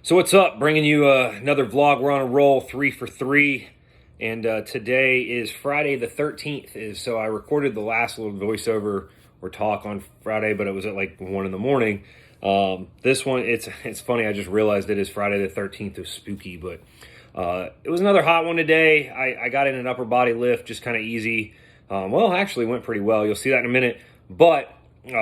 So what's up? Bringing you another vlog. We're on a roll, 3 for 3, and today is Friday the 13th. So I recorded the last little voiceover or talk on Friday, but it was at like 1 in the morning. This one, it's funny. I just realized it is Friday the 13th. It was spooky, but it was another hot one today. I got in an upper body lift, just kind of easy. Well, actually went pretty well. You'll see that in a minute, but.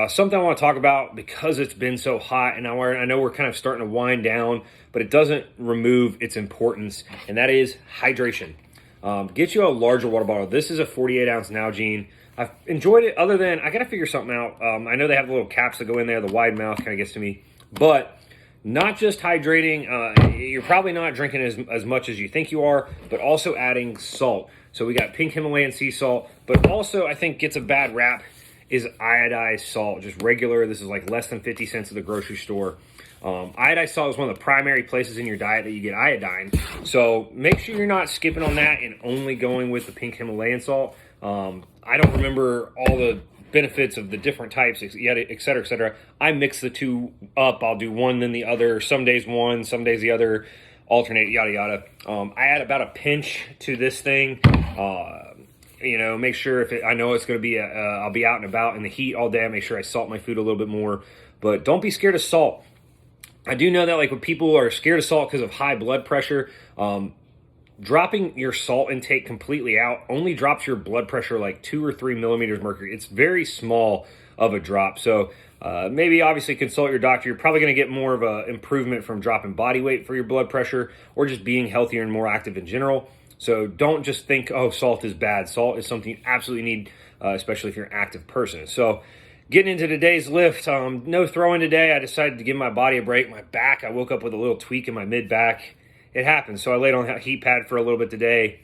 Something I want to talk about because it's been so hot, and I know we're kind of starting to wind down, but it doesn't remove its importance, and that is hydration. Get you a larger water bottle. This is a 48-ounce Nalgene. I've enjoyed it other than I got to figure something out. I know they have the little caps that go in there. The wide mouth kind of gets to me, but not just hydrating. You're probably not drinking as much as you think you are, but also adding salt. So we got pink Himalayan sea salt, but also I think gets a bad rap is iodized salt, just regular. This is like less than 50 cents at the grocery store. Iodized salt is one of the primary places in your diet that you get iodine. So make sure you're not skipping on that and only going with the pink Himalayan salt. I don't remember all the benefits of the different types, et cetera, et cetera. I mix the two up. I'll do one, then the other. Some days one, some days the other. Alternate, yada, yada. I add about a pinch to this thing. You know, make sure I know it's going to be, I'll be out and about in the heat all day. I make sure I salt my food a little bit more, but don't be scared of salt. I do know that like when people are scared of salt because of high blood pressure, dropping your salt intake completely out only drops your blood pressure like 2 or 3 millimeters mercury. It's very small of a drop. So maybe obviously consult your doctor. You're probably going to get more of an improvement from dropping body weight for your blood pressure or just being healthier and more active in general. So don't just think, oh, salt is bad. Salt is something you absolutely need, especially if you're an active person. So getting into today's lift, no throwing today. I decided to give my body a break. My back, I woke up with a little tweak in my mid-back. It happens. So I laid on a heat pad for a little bit today.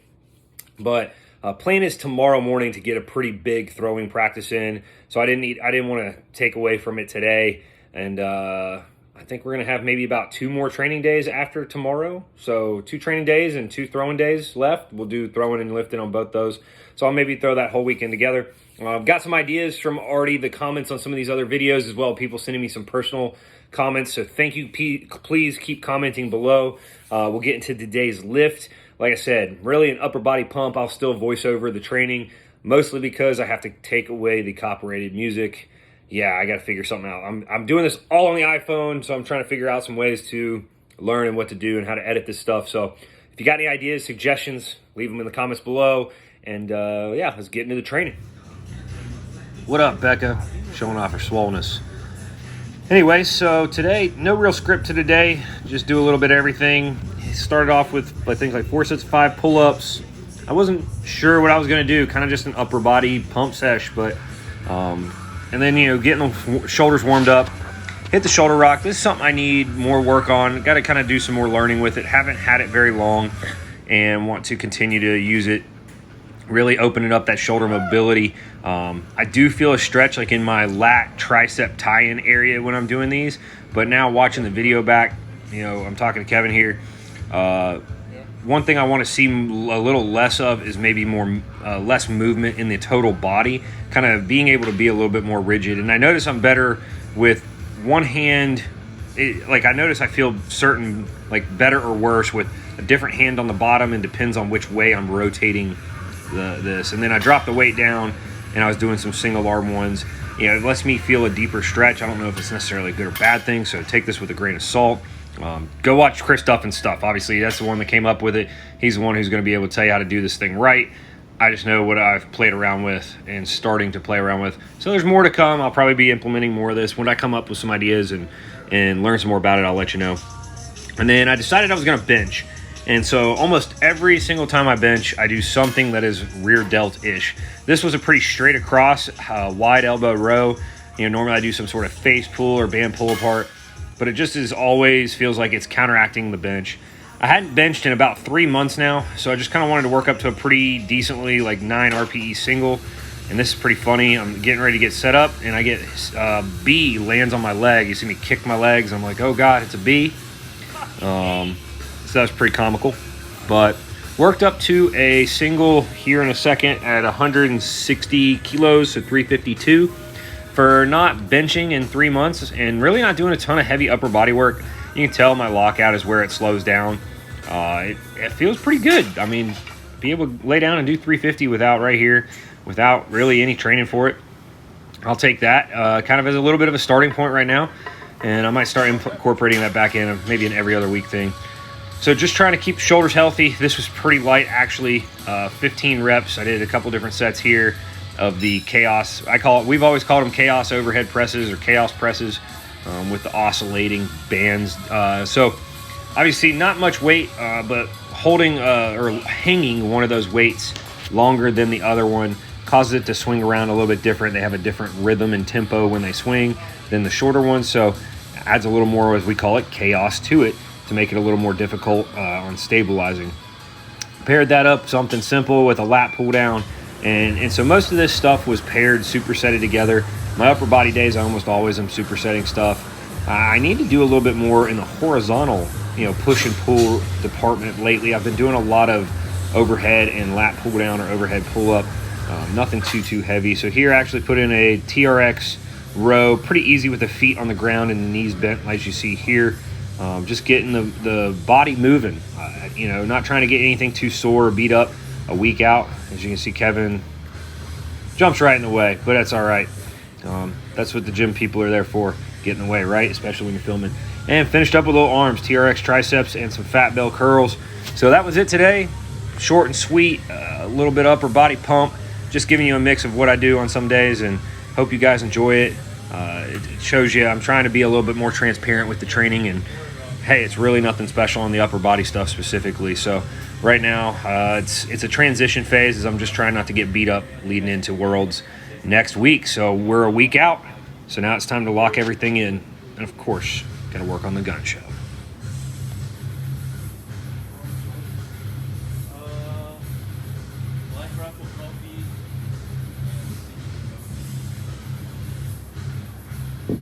But plan is tomorrow morning to get a pretty big throwing practice in. So I didn't want to take away from it today. And I think we're going to have maybe about 2 more training days after tomorrow. So 2 training days and 2 throwing days left. We'll do throwing and lifting on both those. So I'll maybe throw that whole weekend together. I've got some ideas from already the comments on some of these other videos as well. People sending me some personal comments. So thank you. Please keep commenting below. We'll get into today's lift. Like I said, really an upper body pump. I'll still voice over the training, mostly because I have to take away the copyrighted music. Yeah, I got to figure something out. I'm doing this all on the iPhone, so I'm trying to figure out some ways to learn and what to do and how to edit this stuff. So if you got any ideas, suggestions, leave them in the comments below. And yeah, let's get into the training. What up, Becca? Showing off her swollenness. Anyway, so today, no real script to today. Just do a little bit of everything. Started off with things like 4 sets of 5 pull-ups. I wasn't sure what I was going to do. Kind of just an upper body pump sesh, but... and then, you know, getting the shoulders warmed up, hit the shoulder rock. This is something I need more work on. Got to kind of do some more learning with it. Haven't had it very long and want to continue to use it, really opening up that shoulder mobility. I do feel a stretch like in my lat tricep tie-in area when I'm doing these, but now watching the video back, you know, I'm talking to Kevin here. One thing I want to see a little less of is maybe less movement in the total body, kind of being able to be a little bit more rigid. And I notice I'm better with one hand. I notice I feel certain, like better or worse with a different hand on the bottom, and depends on which way I'm rotating this. And then I dropped the weight down and I was doing some single arm ones. You know, it lets me feel a deeper stretch. I don't know if it's necessarily a good or bad thing, so take this with a grain of salt. Go watch Chris Duffin's stuff. Obviously, that's the one that came up with it. He's the one who's going to be able to tell you how to do this thing right. I just know what I've played around with and starting to play around with. So there's more to come. I'll probably be implementing more of this. When I come up with some ideas and learn some more about it, I'll let you know. And then I decided I was going to bench. And so almost every single time I bench, I do something that is rear delt-ish. This was a pretty straight across, wide elbow row. You know, normally I do some sort of face pull or band pull apart, but it just always feels like it's counteracting the bench. I hadn't benched in about 3 months now, so I just kind of wanted to work up to a pretty decently like 9 RPE single. And this is pretty funny. I'm getting ready to get set up, and I get B lands on my leg. You see me kick my legs. I'm like, oh God, it's a B. So that's pretty comical. But worked up to a single here in a second at 160 kilos, so 352. For not benching in 3 months and really not doing a ton of heavy upper body work, You can tell my lockout is where it slows down. It feels pretty good. I mean, be able to lay down and do 350 without really any training for it. I'll take that kind of as a little bit of a starting point right now, and I might start incorporating that back in, maybe an every other week thing. So just trying to keep the shoulders healthy. This was pretty light, actually. 15 reps. I did a couple different sets here of the chaos. We've always called them chaos overhead presses or chaos presses with the oscillating bands. So obviously not much weight, but holding or hanging one of those weights longer than the other one causes it to swing around a little bit different. They have a different rhythm and tempo when they swing than the shorter ones, so adds a little more, as we call it, chaos to it to make it a little more difficult on stabilizing. Paired that up something simple with a lat pull down, and so most of this stuff was paired, supersetted together. My upper body days, I almost always am supersetting stuff. I need to do a little bit more in the horizontal, push and pull department lately. I've been doing a lot of overhead and lat pull down or overhead pull up. Nothing too heavy. So here I actually put in a Trx Row, pretty easy with the feet on the ground and the knees bent, as you see here. Just getting the body moving, not trying to get anything too sore or beat up a week out. As you can see, Kevin jumps right in the way, but that's all right. That's what the gym people are there for, get in the way, right? Especially when you're filming. And finished up with little arms, TRX triceps and some fat bell curls. So that was it today. Short and sweet, a little bit upper body pump. Just giving you a mix of what I do on some days, and hope you guys enjoy it. It shows you I'm trying to be a little bit more transparent with the training, and hey, it's really nothing special on the upper body stuff specifically. So right now, it's a transition phase as I'm just trying not to get beat up leading into Worlds next week. So we're a week out. So now it's time to lock everything in. And of course, got to work on the gun show. Black Rifle Coffee.